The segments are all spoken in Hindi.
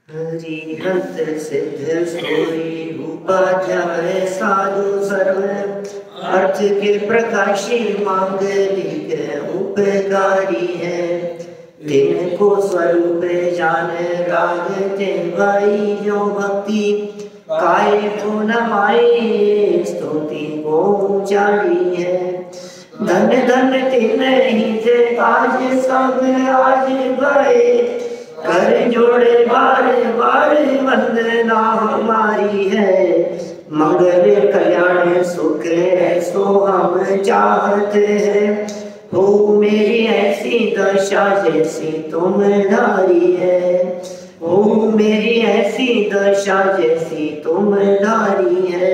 हरिहंत सिद्ध सोई उपाध्याय साधु सर्व अर्थ के प्रकाशी मांगलिक उपकारी है। तिनको स्वरूप जान रागते भाई जो भक्ति काय को नमाए स्तुति को उचारी है। धन धन तिन ही से आज सब आज भये कर जोड़े बार बार वंदना हमारी है। मंगल कल्याण सुख ऐसो हम चाहते हैं। हो मेरी ऐसी दशा जैसी तुम धारी है। हो मेरी ऐसी दशा जैसी तुम धारी है।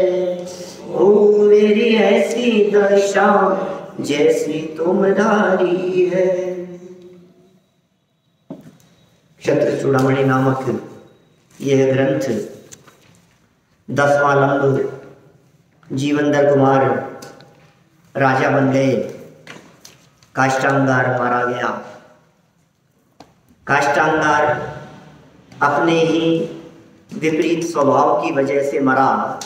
हो मेरी ऐसी दशा जैसी तुम धारी है। क्षत्र चूड़ामणि नामक यह ग्रंथ 10वां लंब जीवनधर कुमार राजा बन गए। काष्टांगार मारा गया। काष्टांगार अपने ही विपरीत स्वभाव की वजह से मरा।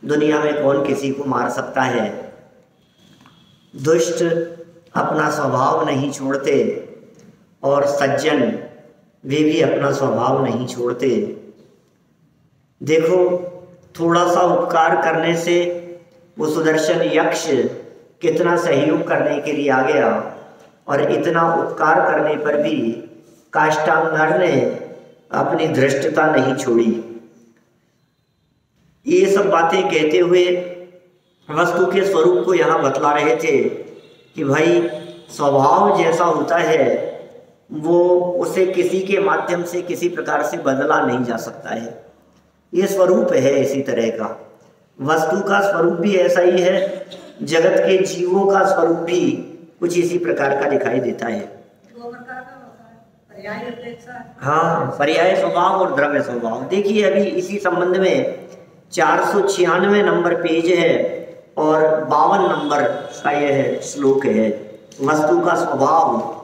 दुनिया में कौन किसी को मार सकता है। दुष्ट अपना स्वभाव नहीं छोड़ते और सज्जन वे भी अपना स्वभाव नहीं छोड़ते। देखो, थोड़ा सा उपकार करने से वो सुदर्शन यक्ष कितना सहयोग करने के लिए आ गया, और इतना उपकार करने पर भी काष्टांगार ने अपनी धृष्टता नहीं छोड़ी। ये सब बातें कहते हुए वस्तु के स्वरूप को यहाँ बतला रहे थे कि भाई स्वभाव जैसा होता है वो उसे किसी के माध्यम से किसी प्रकार से बदला नहीं जा सकता है। ये स्वरूप है इसी तरह का। वस्तु का स्वरूप भी ऐसा ही है, जगत के जीवों का स्वरूप भी कुछ इसी प्रकार का दिखाई देता है। हाँ, पर्याय स्वभाव और द्रव्य स्वभाव। देखिए, अभी इसी संबंध में 496 नंबर पेज है और 52 नंबर का यह श्लोक है। वस्तु का स्वभाव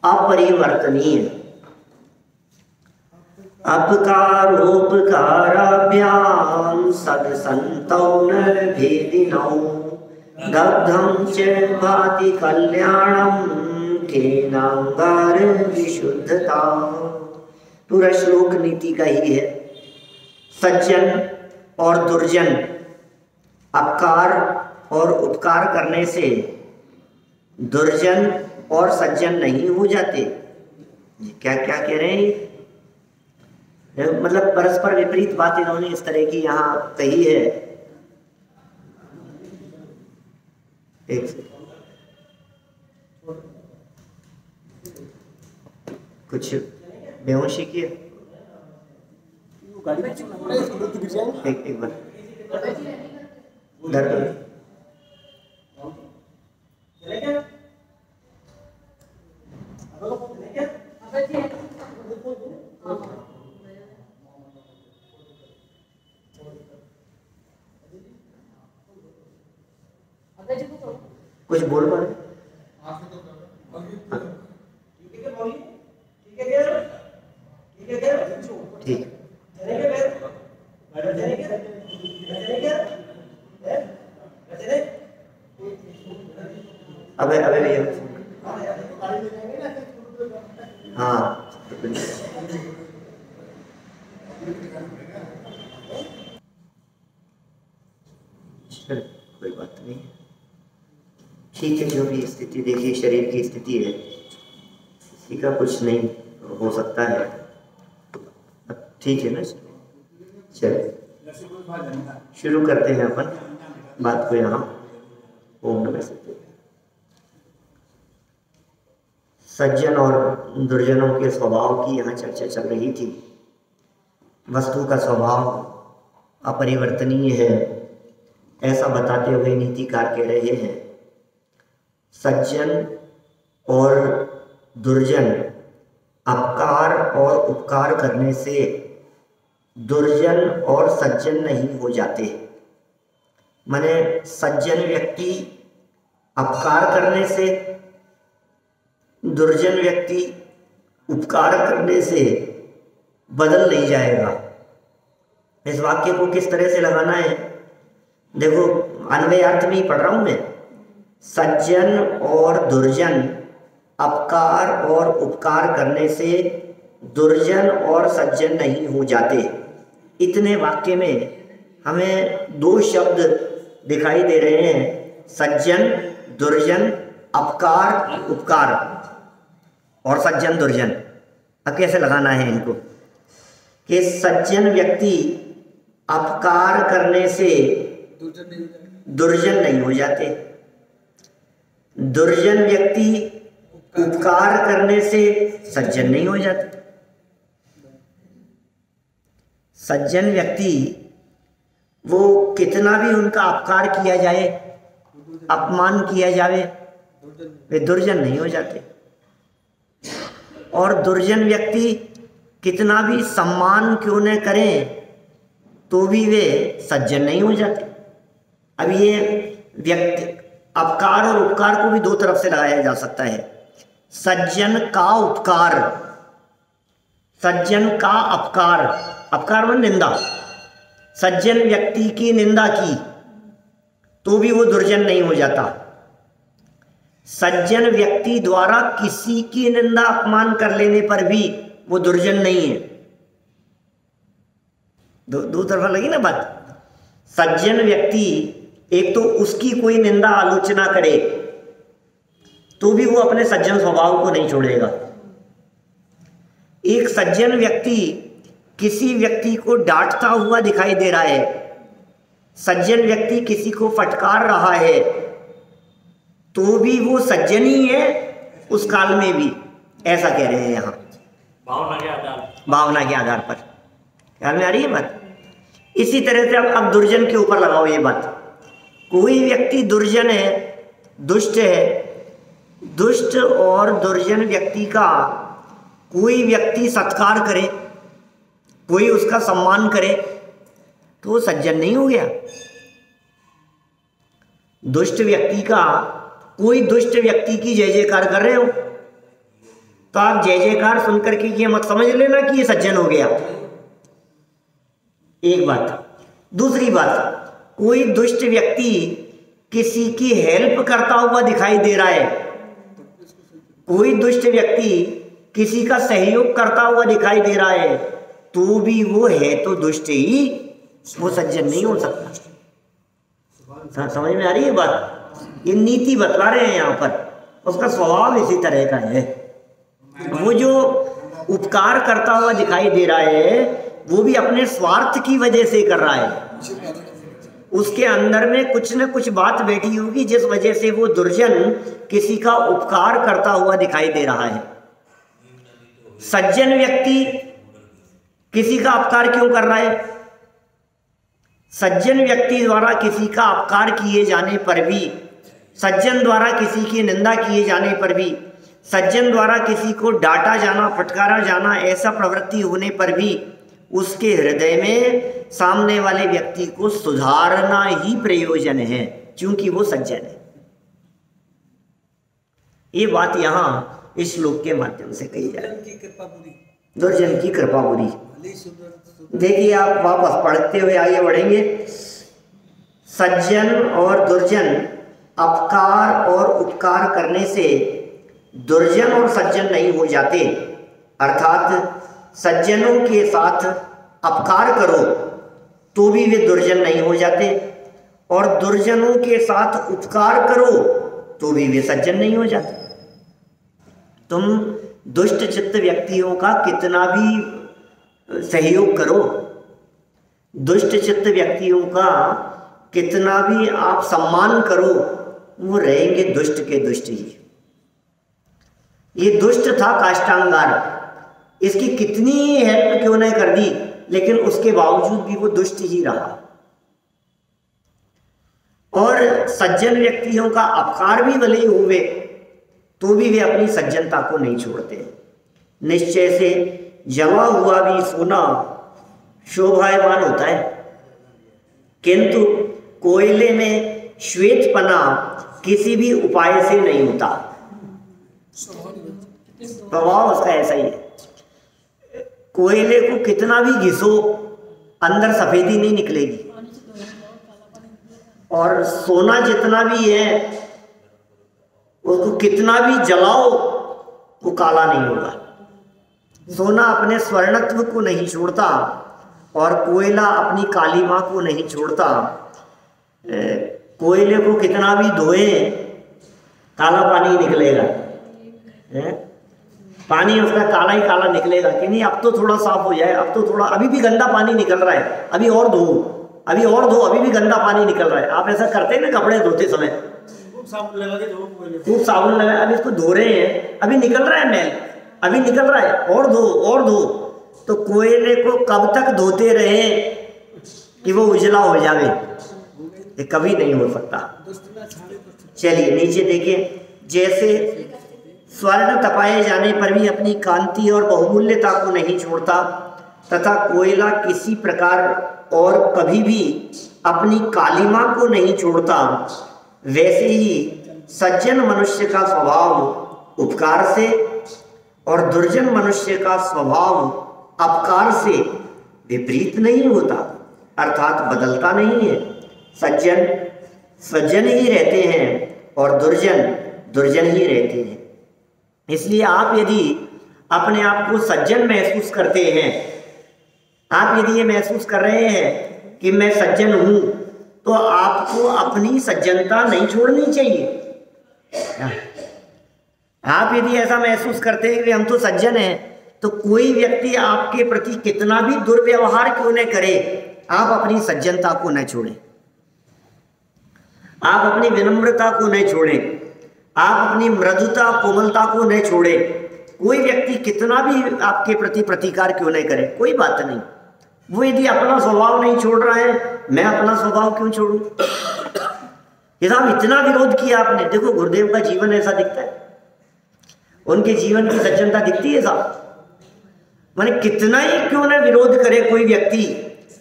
अपरिवर्तनीय। अपकारोपकाराभ्याम सदसंतौ न भेदिनौ दग्धं च भाति कल्याणं केनांगार विशुद्धता। पूरा श्लोक नीति का ही है। सज्जन और दुर्जन अपकार और उपकार करने से दुर्जन और सज्जन नहीं हो जाते। क्या क्या कह रहे हैं? मतलब परस्पर विपरीत बात इन्होंने इस तरह की यहाँ कही है। एक कुछ बेहोशी की एक बार दर्द कुछ बोल पा रहे? ठीक। अबे अबे भैया, हाँ चल, कोई बात नहीं। ठीक है, जो भी स्थिति देखिए, शरीर की स्थिति है, किसी का कुछ नहीं हो सकता है। ठीक है ना, चलिए शुरू करते हैं अपन बात को। यहाँ ओम नमः शिवाय। सज्जन और दुर्जनों के स्वभाव की यहाँ चर्चा चल रही थी। वस्तु का स्वभाव अपरिवर्तनीय है, ऐसा बताते हुए नीतिकार कह रहे हैं सज्जन और दुर्जन अपकार और उपकार करने से दुर्जन और सज्जन नहीं हो जाते। माने सज्जन व्यक्ति अपकार करने से, दुर्जन व्यक्ति उपकार करने से बदल नहीं जाएगा। इस वाक्य को किस तरह से लगाना है, देखो अन्वयार्थ में ही पढ़ रहा हूं मैं। सज्जन और दुर्जन अपकार और उपकार करने से दुर्जन और सज्जन नहीं हो जाते। इतने वाक्य में हमें दो शब्द दिखाई दे रहे हैं, सज्जन दुर्जन, अपकार उपकार, और सज्जन दुर्जन। अब कैसे लगाना है इनको कि सज्जन व्यक्ति अपकार करने से दुर्जन नहीं हो जाते, दुर्जन व्यक्ति उपकार करने से सज्जन नहीं हो जाते। सज्जन व्यक्ति वो कितना भी उनका अपकार किया जाए, अपमान किया जाए, वे दुर्जन नहीं हो जाते। और दुर्जन व्यक्ति कितना भी सम्मान क्यों न करें तो भी वे सज्जन नहीं हो जाते। अब ये व्यक्ति अपकार और उपकार को भी दो तरफ से लगाया जा सकता है। सज्जन का उपकार, सज्जन का अपकार, अपकार में निंदा, सज्जन व्यक्ति की निंदा की तो भी वो दुर्जन नहीं हो जाता। सज्जन व्यक्ति द्वारा किसी की निंदा अपमान कर लेने पर भी वो दुर्जन नहीं है। दो तरफा लगी ना बात। सज्जन व्यक्ति एक तो उसकी कोई निंदा आलोचना करे तो भी वो अपने सज्जन स्वभाव को नहीं छोड़ेगा। एक सज्जन व्यक्ति किसी व्यक्ति को डांटता हुआ दिखाई दे रहा है, सज्जन व्यक्ति किसी को फटकार रहा है तो भी वो सज्जन ही है उस काल में भी, ऐसा कह रहे हैं यहाँ भावना के आधार पर। ख्याल में आ रही है बात। इसी तरह से अब दुर्जन के ऊपर लगाओ ये बात। कोई व्यक्ति दुर्जन है, दुष्ट है, दुष्ट और दुर्जन व्यक्ति का कोई व्यक्ति सत्कार करे, कोई उसका सम्मान करे तो वो सज्जन नहीं हो गया। दुष्ट व्यक्ति का कोई दुष्ट व्यक्ति की जय जयकार कर रहे हो तो आप जय जयकार सुनकर के ये मत समझ लेना कि ये सज्जन हो गया। एक बात। दूसरी बात, कोई दुष्ट व्यक्ति किसी की हेल्प करता हुआ दिखाई दे रहा है, कोई दुष्ट व्यक्ति किसी का सहयोग करता हुआ दिखाई दे रहा है तो भी वो है तो दुष्ट ही, वो सज्जन नहीं हो सकता। समझ में आ रही है बात। ये नीति बतला रहे हैं यहाँ पर, उसका स्वभाव इसी तरह का है। वो जो उपकार करता हुआ दिखाई दे रहा है वो भी अपने स्वार्थ की वजह से कर रहा है। उसके अंदर में कुछ न कुछ बात बैठी होगी जिस वजह से वो दुर्जन किसी का उपकार करता हुआ दिखाई दे रहा है। सज्जन व्यक्ति किसी का अपकार क्यों कर रहा है? सज्जन व्यक्ति द्वारा किसी का अपकार किए जाने पर भी, सज्जन द्वारा किसी की निंदा किए जाने पर भी, सज्जन द्वारा किसी को डांटा जाना, फटकारा जाना, ऐसा प्रवृत्ति होने पर भी उसके हृदय में सामने वाले व्यक्ति को सुधारना ही प्रयोजन है, क्योंकि वो सज्जन है। ये बात यहाँ इस श्लोक के माध्यम से कही जा रही है। दुर्जन की कृपा बुरी। देखिए आप वापस पढ़ते हुए आगे बढ़ेंगे। सज्जन और दुर्जन अपकार और उपकार करने से दुर्जन और सज्जन नहीं हो जाते, अर्थात सज्जनों के साथ अपकार करो तो भी वे दुर्जन नहीं हो जाते, और दुर्जनों के साथ उपकार करो तो भी वे सज्जन नहीं हो जाते। तुम दुष्ट चित्त व्यक्तियों का कितना भी सहयोग करो, दुष्ट चित्त व्यक्तियों का कितना भी आप सम्मान करो, वो रहेंगे दुष्ट के दुष्ट ही। ये दुष्ट था काष्टांगार, इसकी कितनी हेल्प क्यों नहीं कर दी, लेकिन उसके बावजूद भी वो दुष्ट ही रहा। और सज्जन व्यक्तियों का अपकार भी भले ही हुए तो भी वे अपनी सज्जनता को नहीं छोड़ते। निश्चय से जमा हुआ भी सोना शोभायमान होता है, किंतु कोयले में श्वेतपना किसी भी उपाय से नहीं होता। स्वभाव उसका ऐसा ही है। कोयले को कितना भी घिसो अंदर सफेदी नहीं निकलेगी, और सोना जितना भी है उसको कितना भी जलाओ वो काला नहीं होगा। सोना अपने स्वर्णत्व को नहीं छोड़ता और कोयला अपनी कालीमा को नहीं छोड़ता। कोयले को कितना भी धोए काला पानी निकलेगा, पानी उसका काला ही काला निकलेगा कि नहीं। अब तो थोड़ा साफ हो जाए, अब तो थोड़ा, अभी भी गंदा पानी निकल रहा है, अभी और धो, अभी और धो, अभी भी गंदा पानी निकल रहा है। आप ऐसा करते हैं ना कपड़े धोते समय, खूब साबुन लगा, अभी इसको धो रहे हैं, अभी निकल रहा है मैल, अभी निकल रहा है, और धो और धो। तो कोयले को कब तक धोते रहे कि वो उजला हो जावे, ये कभी नहीं हो सकता। चलिए नीचे देखिए, जैसे स्वर्ण तपाए जाने पर भी अपनी कांति और बहुमूल्यता को नहीं छोड़ता तथा कोयला किसी प्रकार और कभी भी अपनी कालिमा को नहीं छोड़ता, वैसे ही सज्जन मनुष्य का स्वभाव उपकार से और दुर्जन मनुष्य का स्वभाव अपकार से विपरीत नहीं होता, अर्थात बदलता नहीं है। सज्जन सज्जन ही रहते हैं और दुर्जन दुर्जन ही रहते हैं। इसलिए आप यदि अपने आप को सज्जन महसूस करते हैं, आप यदि ये महसूस कर रहे हैं कि मैं सज्जन हूं, तो आपको अपनी सज्जनता नहीं छोड़नी चाहिए। आप यदि ऐसा महसूस करते हैं कि हम तो सज्जन हैं, तो कोई व्यक्ति आपके प्रति कितना भी दुर्व्यवहार क्यों न करे, आप अपनी सज्जनता को न छोड़ें, आप अपनी विनम्रता को न छोड़ें, आप अपनी मृदुता कोमलता को न छोड़ें। कोई व्यक्ति कितना भी आपके प्रति प्रतिकार क्यों न करे, कोई बात नहीं। वो यदि अपना स्वभाव नहीं छोड़ रहा है, मैं अपना स्वभाव क्यों छोड़ूं? ये साहब इतना विरोध किया आपने। देखो गुरुदेव का जीवन ऐसा दिखता है, उनके जीवन की सज्जनता दिखती है साहब। माने कितना ही क्यों न विरोध करे कोई व्यक्ति,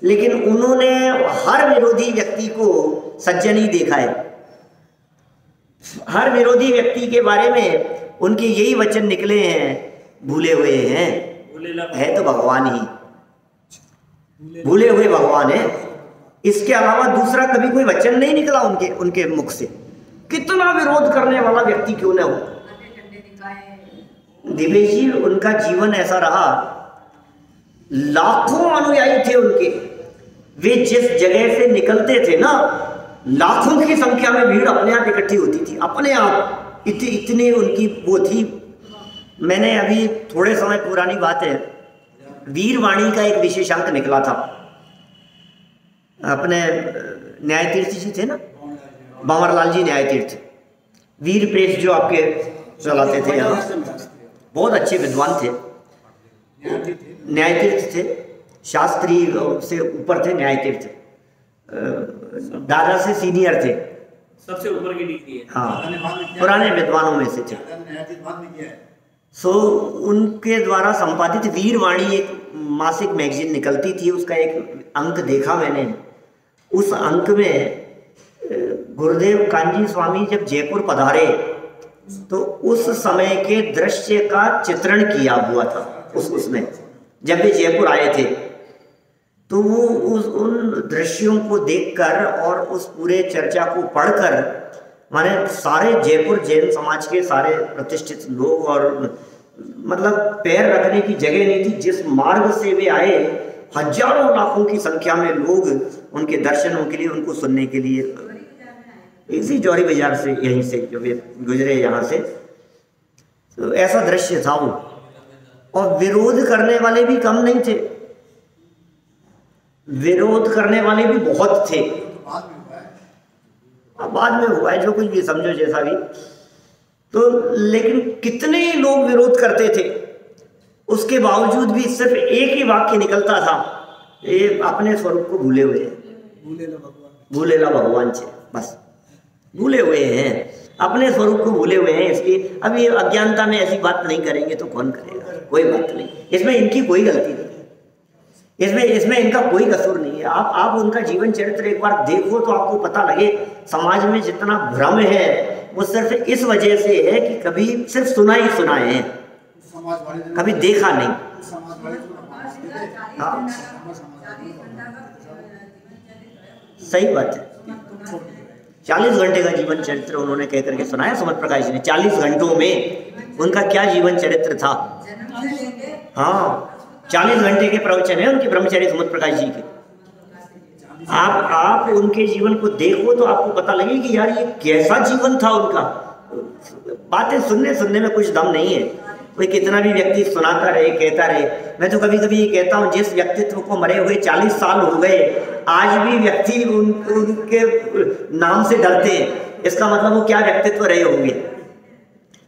लेकिन उन्होंने हर विरोधी व्यक्ति को सज्जन ही देखा है। हर विरोधी व्यक्ति के बारे में उनके यही वचन निकले हैं, भूले हुए हैं, है तो भगवान ही, भूले हुए भगवान है। इसके अलावा दूसरा कभी कोई वचन नहीं निकला उनके मुख से। कितना विरोध करने वाला व्यक्ति क्यों न हो। दिव्य जी उनका जीवन ऐसा रहा, लाखों अनुयायी थे उनके। वे जिस जगह से निकलते थे ना, लाखों की संख्या में भीड़ अपने आप इकट्ठी होती थी, अपने आप। इतनी उनकी वो थी। मैंने अभी थोड़े समय पुरानी बात है, वीरवाणी का एक विशेषांक निकला था। अपने न्याय तीर्थ जी थे ना, बांवरलाल जी न्याय तीर्थ, वीर प्रेस जो आपके चलाते थे यहाँ, बहुत अच्छे विद्वान थे, न्याय तीर्थ थे, शास्त्री से ऊपर थे न्याय तीर्थ, दादा से सीनियर थे, सबसे ऊपर की डिग्री है। हाँ, पुराने विद्वानों में से थे। सो उनके द्वारा संपादित वीरवाणी एक मासिक मैगजीन निकलती थी, उसका एक अंक देखा मैंने। उस अंक में गुरुदेव कांजी स्वामी जब जयपुर पधारे तो उस समय के दृश्य का चित्रण किया हुआ था। उसमें जब वे जयपुर आए थे तो वो उन दृश्यों को देखकर और उस पूरे चर्चा को पढ़कर, माने सारे जयपुर जैन समाज के सारे प्रतिष्ठित लोग, और मतलब पैर रखने की जगह नहीं थी। जिस मार्ग से वे आए, हजारों लाखों की संख्या में लोग उनके दर्शनों के लिए, उनको सुनने के लिए, इसी जौहरी बाजार से, यहीं से जो वे गुजरे यहाँ से, तो ऐसा दृश्य था वो। और विरोध करने वाले भी कम नहीं थे, विरोध करने वाले भी बहुत थे। अब बाद में हुआ है जो कुछ भी, समझो जैसा भी। तो लेकिन कितने लोग विरोध करते थे, उसके बावजूद भी सिर्फ एक ही वाक्य निकलता था, ये अपने स्वरूप को भूले हुए हैं, भूलेला भगवान से, बस भूले हुए हैं, अपने स्वरूप को भूले हुए हैं। इसलिए अब ये अज्ञानता में ऐसी बात नहीं करेंगे तो कौन करेगा, कोई बात नहीं, इसमें इनकी कोई गलती नहीं, इसमें इनका कोई कसूर नहीं है। आप उनका जीवन चरित्र एक बार देखो तो आपको पता लगे, समाज में जितना भ्रम है वो सिर्फ इस वजह से है कि कभी सिर्फ सुना ही सुना है, कभी देखा नहीं। हाँ सही बात है। 40 घंटे का जीवन चरित्र उन्होंने कह करके सुनाया सुमत प्रकाश जी ने। 40 घंटों में उनका क्या जीवन चरित्र था। हाँ 40 घंटे के प्रवचन है उनके ब्रह्मचारी सुमत प्रकाश जी के। आप उनके जीवन को देखो तो आपको पता लगे कि यार ये कैसा जीवन था उनका। बातें सुनने में कुछ दम नहीं है। कोई कितना भी व्यक्ति सुनाता रहे कहता रहे। मैं तो कभी कभी ये कहता हूँ जिस व्यक्तित्व को मरे हुए 40 साल हो गए आज भी व्यक्ति उनके नाम से डरते हैं, इसका मतलब वो क्या व्यक्तित्व रहे होंगे।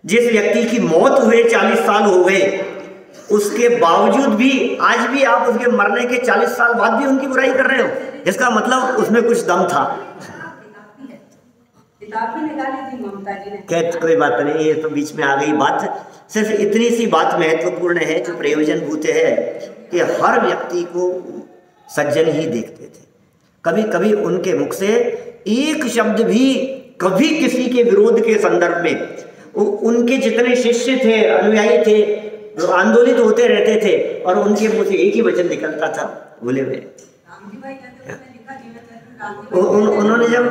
जिस व्यक्ति की मौत हुए 40 साल हो गए उसके बावजूद भी आज भी आप उसके मरने के 40 साल बाद भी उनकी बुराई कर रहे हो, इसका मतलब उसमें कुछ दम था। कोई बात नहीं, ये तो बीच में आ गई बात। सिर्फ इतनी सी बात महत्वपूर्ण है जो प्रयोजनभूत है कि हर व्यक्ति को सज्जन ही देखते थे। कभी कभी उनके मुख से एक शब्द भी कभी किसी के विरोध के संदर्भ में उनके जितने शिष्य थे अनुयायी थे जो आंदोलित होते रहते थे और उनके मुंह से एक ही वचन निकलता था भूले हुए। उन्होंने जब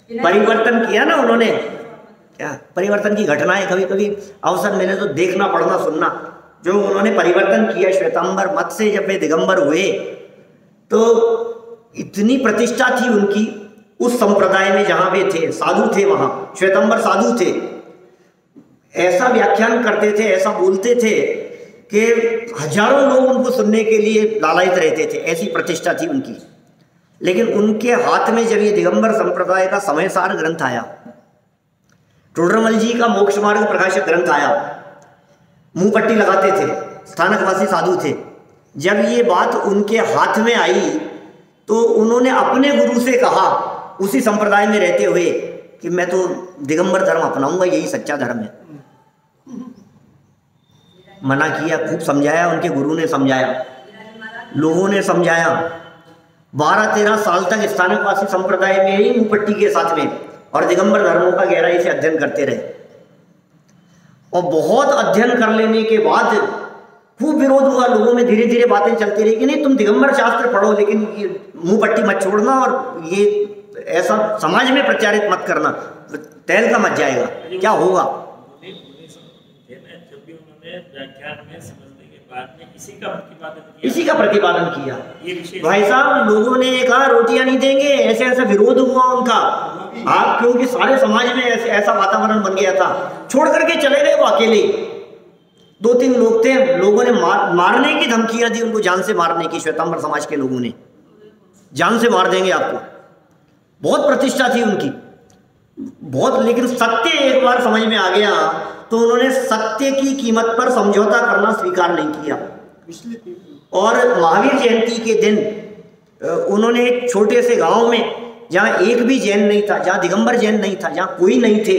परिवर्तन किया ना, उन्होंने क्या परिवर्तन की घटनाएं कभी कभी अवसर मिले तो देखना पढ़ना सुनना। जो उन्होंने परिवर्तन किया श्वेतांबर मत से जब वे दिगंबर हुए तो इतनी प्रतिष्ठा थी उनकी उस संप्रदाय में जहां वे थे, साधु थे, वहां श्वेतांबर साधु थे। ऐसा व्याख्यान करते थे, ऐसा बोलते थे कि हजारों लोग उनको सुनने के लिए लालायित रहते थे, ऐसी प्रतिष्ठा थी उनकी। लेकिन उनके हाथ में जब ये दिगंबर संप्रदाय का समयसार ग्रंथ आया, टोडरमल जी का मोक्ष मार्ग प्रकाशक ग्रंथ आया, मुंह पट्टी लगाते थे, स्थानकवासी साधु थे, जब ये बात उनके हाथ में आई तो उन्होंने अपने गुरु से कहा उसी संप्रदाय में रहते हुए कि मैं तो दिगंबर धर्म अपनाऊंगा, यही सच्चा धर्म है। मना किया, खूब समझाया, उनके गुरु ने समझाया, लोगों ने समझाया। 12-13 साल तक स्थानकवासी संप्रदाय में ही मुंह पट्टी के साथ में और दिगंबर धर्मों का गहराई से अध्ययन करते रहे। और बहुत अध्ययन कर लेने के बाद खूब विरोध हुआ लोगों में, धीरे धीरे बातें चलती रही कि नहीं तुम दिगंबर शास्त्र पढ़ो लेकिन ये मुंह पट्टी मत छोड़ना और ये ऐसा समाज में प्रचारित मत करना, तैल का मत जाएगा, क्या होगा। इसी का प्रतिपादन किया भाई साहब। लोगों ने कहा रोटियां नहीं देंगे, ऐसे ऐसा विरोध हुआ उनका। आप क्योंकि सारे समाज में ऐसा वातावरण बन गया था, छोड़ करके चले गए वो अकेले। 2-3 लोग थे, लोगों ने मारने की धमकियां दी उनको, जान से मारने की। श्वेतांबर समाज के लोगों ने जान से मार देंगे आपको, बहुत प्रतिष्ठा थी उनकी बहुत। लेकिन सत्य एक बार समझ में आ गया तो उन्होंने सत्य की कीमत पर समझौता करना स्वीकार नहीं किया। और महावीर जयंती के दिन उन्होंने एक छोटे से गांव में जहां एक भी जैन नहीं था, जहां दिगंबर जैन नहीं था, जहां कोई नहीं थे,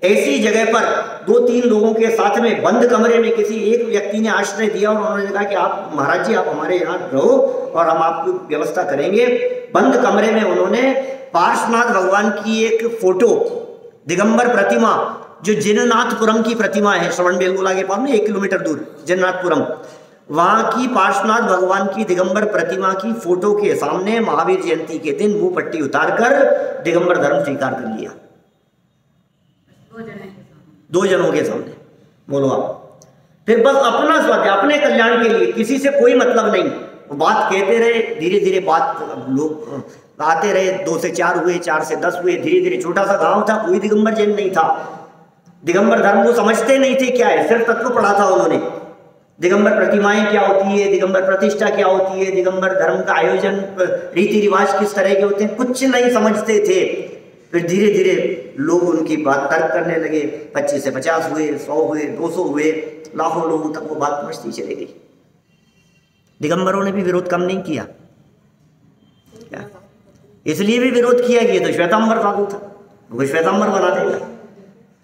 ऐसी जगह पर 2-3 लोगों के साथ में बंद कमरे में किसी एक व्यक्ति ने आश्रय दिया और उन्होंने कहा कि आप महाराज जी आप हमारे यहाँ रहो और हम आपकी व्यवस्था करेंगे। बंद कमरे में उन्होंने पार्श्वनाथ भगवान की एक फोटो, दिगंबर प्रतिमा, जो जिननाथपुरम की प्रतिमा है, श्रवणबेलगोला के पास में 1 किलोमीटर दूर जिननाथपुरम, वहां की पार्श्वनाथ भगवान की दिगंबर प्रतिमा की फोटो के सामने महावीर जयंती के दिन मुंह पट्टी उतारकर दिगंबर धर्म स्वीकार कर लिया। 2 जनों के सामने, बोलो आप। फिर बस अपना स्वार्थ, अपने कल्याण के लिए, किसी से कोई मतलब नहीं। बात कहते रहे, धीरे धीरे बात लोग आते रहे। 2 से 4 हुए, 4 से 10 हुए, धीरे धीरे। छोटा सा गांव था, कोई दिगंबर जैन नहीं था। दिगंबर धर्म को समझते नहीं थे क्या है, सिर्फ तत्व पढ़ा था उन्होंने। दिगंबर प्रतिमाएं क्या होती है, दिगंबर प्रतिष्ठा क्या होती है, दिगंबर धर्म का आयोजन रीति रिवाज किस तरह के होते हैं, कुछ नहीं समझते थे। फिर धीरे धीरे लोग उनकी बात तर्क करने लगे। 25 से 50 हुए, 100 हुए, 200 हुए, लाखों लोगों तक वो बात पहुंचती चली गई। दिगंबरों ने भी विरोध कम नहीं किया, क्या इसलिए भी विरोध किया कि ये तो श्वेतांबर साधु था, वो श्वेतांबर बना देगा,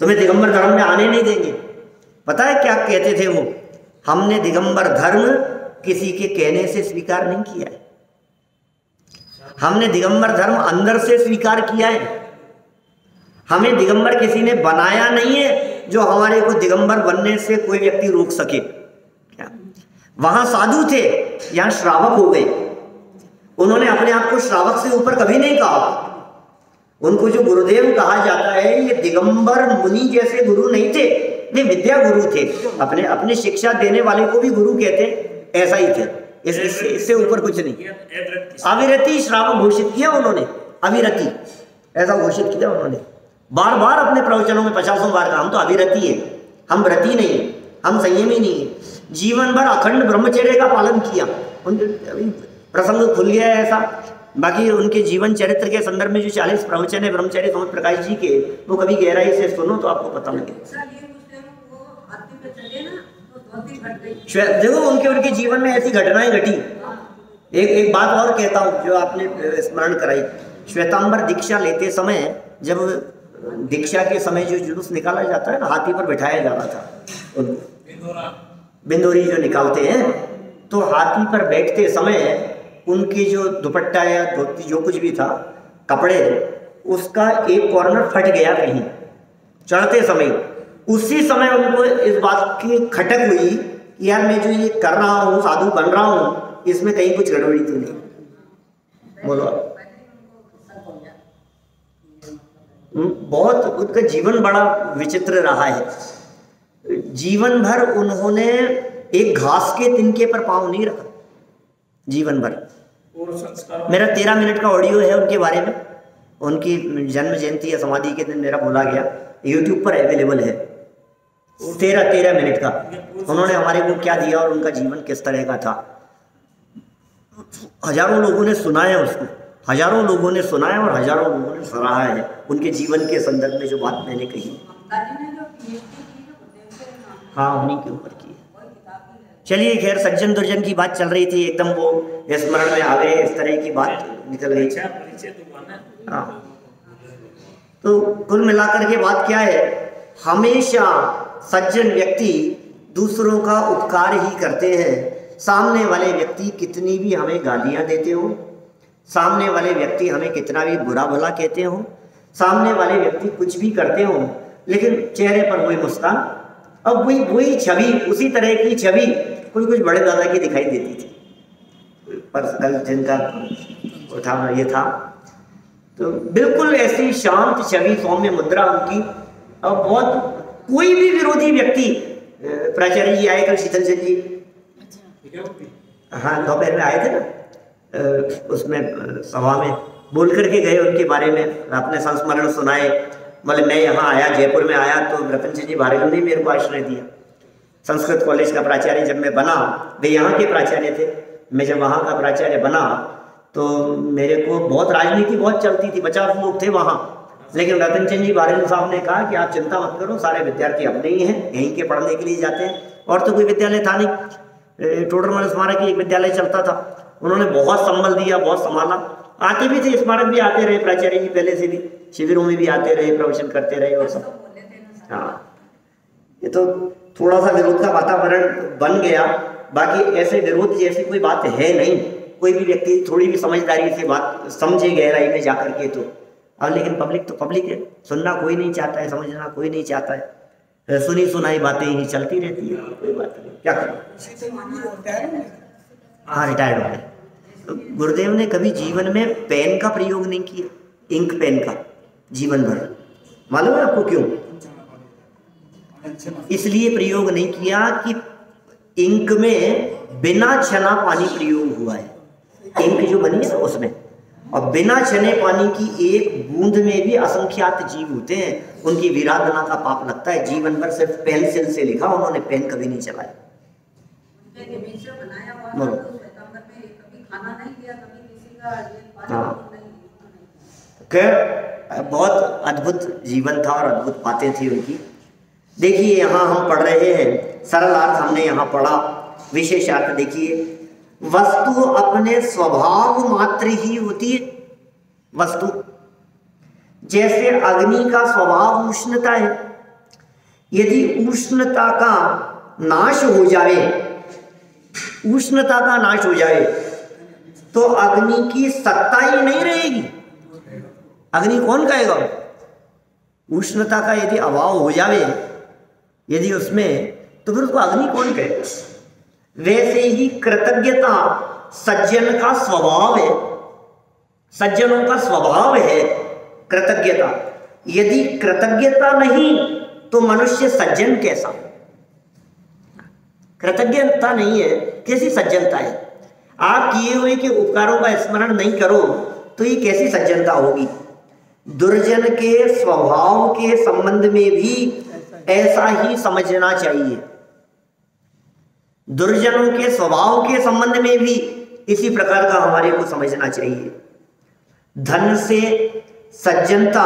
तुम्हें दिगंबर धर्म में आने नहीं देंगे। पता है क्या कहते थे वो, हमने दिगंबर धर्म किसी के कहने से स्वीकार नहीं किया है, हमने दिगंबर धर्म अंदर से स्वीकार किया है। हमें दिगंबर किसी ने बनाया नहीं है जो हमारे को दिगंबर बनने से कोई व्यक्ति रोक सके। क्या वहां साधु थे, यहाँ श्रावक हो गए। उन्होंने अपने आप को श्रावक से ऊपर कभी नहीं कहा। उनको जो गुरुदेव कहा जाता है, ये दिगंबर मुनि जैसे गुरु नहीं थे, वे विद्या गुरु थे। अपने अपने शिक्षा देने वाले को भी गुरु कहते, ऐसा ही थे। इससे ऊपर कुछ नहीं। अविरति श्रावक घोषित किया उन्होंने, अविरति ऐसा घोषित किया उन्होंने। बार बार अपने प्रवचनों में 50 बार कहा, हम तो अविरति है, हम व्रती नहीं, हम संयमी नहीं है। जीवन भर अखंड ब्रह्मचर्य का पालन किया। उनके प्रसंग खुल गया है ऐसा। बाकी उनके जीवन चरित्र के संदर्भ में जो 40 प्रवचन है ब्रह्मचारी स्वामी प्रकाश जी के, वो कभी गहराई से सुनो तो आपको पता लगे। देखो उनके जीवन में ऐसी घटनाएं घटी। एक बात और कहता हूँ जो आपने स्मरण कराई। श्वेतांबर दीक्षा लेते समय, जब दीक्षा के समय जो जुलूस निकाला जाता है ना, हाथी पर बिठाया जा रहा था उनको, बिंदोरी जो निकालते हैं, तो हाथी पर बैठते समय उनके जो दुपट्टा या धोती जो कुछ भी था, कपड़े, उसका एक कॉर्नर फट गया कहीं चढ़ते समय। उसी समय उनको इस बात की खटक हुई कि यार मैं जो ये कर रहा हूँ, साधु बन रहा हूँ, इसमें कहीं कुछ गड़बड़ी तो नहीं। बोलो। बहुत उनका जीवन बड़ा विचित्र रहा है। जीवन भर उन्होंने एक घास के तिनके पर पांव नहीं रखा, जीवन भर। मेरा 13 मिनट का ऑडियो है उनके बारे में, उनकी जन्म जयंती या समाधि के दिन मेरा बोला गया, यूट्यूब पर अवेलेबल है। 13 मिनट का उन्होंने हमारे को क्या दिया और उनका जीवन किस तरह का था। हजारों लोगों ने सुना है उसको, हजारों लोगों ने सुना है और हजारों लोगों ने सराहा है उनके जीवन के संदर्भ में जो बात मैंने कही। हाँ, उन्हीं के ऊपर की। चलिए खैर, सज्जन दुर्जन की बात चल रही थी, एकदम वो स्मरण में आ गए, इस तरह की बात निकल गई। हाँ, तो कुल मिलाकर के बात क्या है, हमेशा सज्जन व्यक्ति दूसरों का उपकार ही करते हैं। सामने वाले व्यक्ति कितनी भी हमें गालियां देते हो, सामने वाले व्यक्ति हमें कितना भी बुरा भला कहते हो, सामने वाले व्यक्ति कुछ भी करते हो, लेकिन चेहरे पर वही मुस्कान, अब वही छवि, उसी तरह की छवि कुछ बड़े दादा की दिखाई देती थी। पर्सनल जिनका उठा ये था, तो बिल्कुल ऐसी शांत छवि, सौम्य मुद्रा उनकी। और बहुत कोई भी विरोधी व्यक्ति, प्राचार्य जी आए कल, शीतल चंद जी, हाँ दोपहर में आए थे ना, उसमें सभा में बोल करके गए उनके बारे में, अपने संस्मरण सुनाए। मतलब मैं यहाँ आया, जयपुर में आया, तो रतन चंद जी भारगम ने मेरे को आश्रय दिया। संस्कृत कॉलेज का प्राचार्य जब मैं बना, वे यहाँ के प्राचार्य थे, मैं जब वहाँ का प्राचार्य बना तो मेरे को बहुत राजनीति बहुत चलती थी, 50 लोग थे वहाँ, लेकिन रतन चंद जी भारगम साहब ने कहा कि आप चिंता मत करो, सारे विद्यार्थी अपने ही हैं, यहीं के पढ़ने के लिए जाते हैं, और तो कोई विद्यालय था नहीं। टोडरमल स्मारक की एक विद्यालय चलता था, उन्होंने बहुत संभल दिया, बहुत संभाला। आते भी थे, स्मारक भी आते रहे प्राचार्य जी, पहले से भी शिविरों में भी आते रहे, प्रवचन करते रहे और सब। हाँ, ये तो थोड़ा सा विरोध का वातावरण बन गया, बाकी ऐसे विरोध जैसी कोई बात है नहीं। कोई भी व्यक्ति थोड़ी भी समझदारी से बात समझे गहराई में जाकर के तो। अब लेकिन पब्लिक तो पब्लिक है, सुनना कोई नहीं चाहता है, समझना कोई नहीं चाहता है, सुनी सुनाई बातें ही चलती रहती है, कोई बात नहीं, क्या करें। हाँ, रिटायर्ड हो गए। तो गुरुदेव ने कभी जीवन में पेन का प्रयोग नहीं किया, इंक पेन का, जीवन भर। मालूम है आपको क्यों? इसलिए प्रयोग नहीं किया कि इंक में बिना छना पानी प्रयोग हुआ है। इंक जो बनी है ना उसमें, और बिना छने पानी की एक बूंद में भी असंख्यात जीव होते हैं, उनकी विराधना का पाप लगता है। जीवन भर सिर्फ पेंसिल से लिखा, उन्होंने पेन कभी नहीं चलाया। हाँ, बहुत अद्भुत जीवन था और अद्भुत बातें थी उनकी। देखिए यहाँ हम पढ़ रहे हैं, सरल अर्थ हमने यहाँ पढ़ा, विशेष अर्थ देखिए, वस्तु अपने स्वभाव मात्र ही होती है। वस्तु जैसे अग्नि का स्वभाव उष्णता है, यदि उष्णता का नाश हो जाए, उष्णता का नाश हो जाए तो अग्नि की सत्ता ही नहीं रहेगी। अग्नि कौन कहेगा? उष्णता का यदि अभाव हो जाए यदि उसमें, तो फिर उसको अग्नि कौन कहेगा? वैसे ही कृतज्ञता सज्जन का स्वभाव है, सज्जनों का स्वभाव है कृतज्ञता। यदि कृतज्ञता नहीं तो मनुष्य सज्जन कैसा? कृतज्ञता नहीं है, कैसी सज्जनता है? आप किए हुए के उपकारों का स्मरण नहीं करो तो ये कैसी सज्जनता होगी? दुर्जन के स्वभाव के संबंध में भी ऐसा ही समझना चाहिए, दुर्जनों के स्वभाव के संबंध में भी इसी प्रकार का हमारे को समझना चाहिए। धन से सज्जनता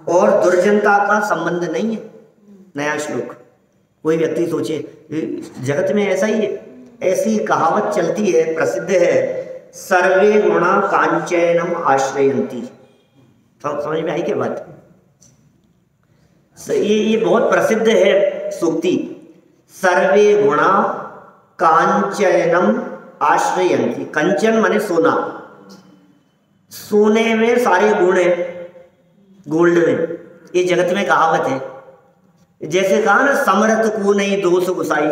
और दुर्जनता का संबंध नहीं है। नया श्लोक। कोई व्यक्ति सोचे जगत में ऐसा ही है, ऐसी कहावत चलती है, प्रसिद्ध है, सर्वे गुणा कांचनम आश्रयंती। समझ में आई क्या बात? ये बहुत प्रसिद्ध है सूक्ति, सर्वे गुणा कांचनम आश्रयंती। कंचन माने सोना, सोने में सारे गुण है, गोल्ड में। ये जगत में कहावत है। जैसे कहा ना, समर्थ को नहीं दोष गुसाई,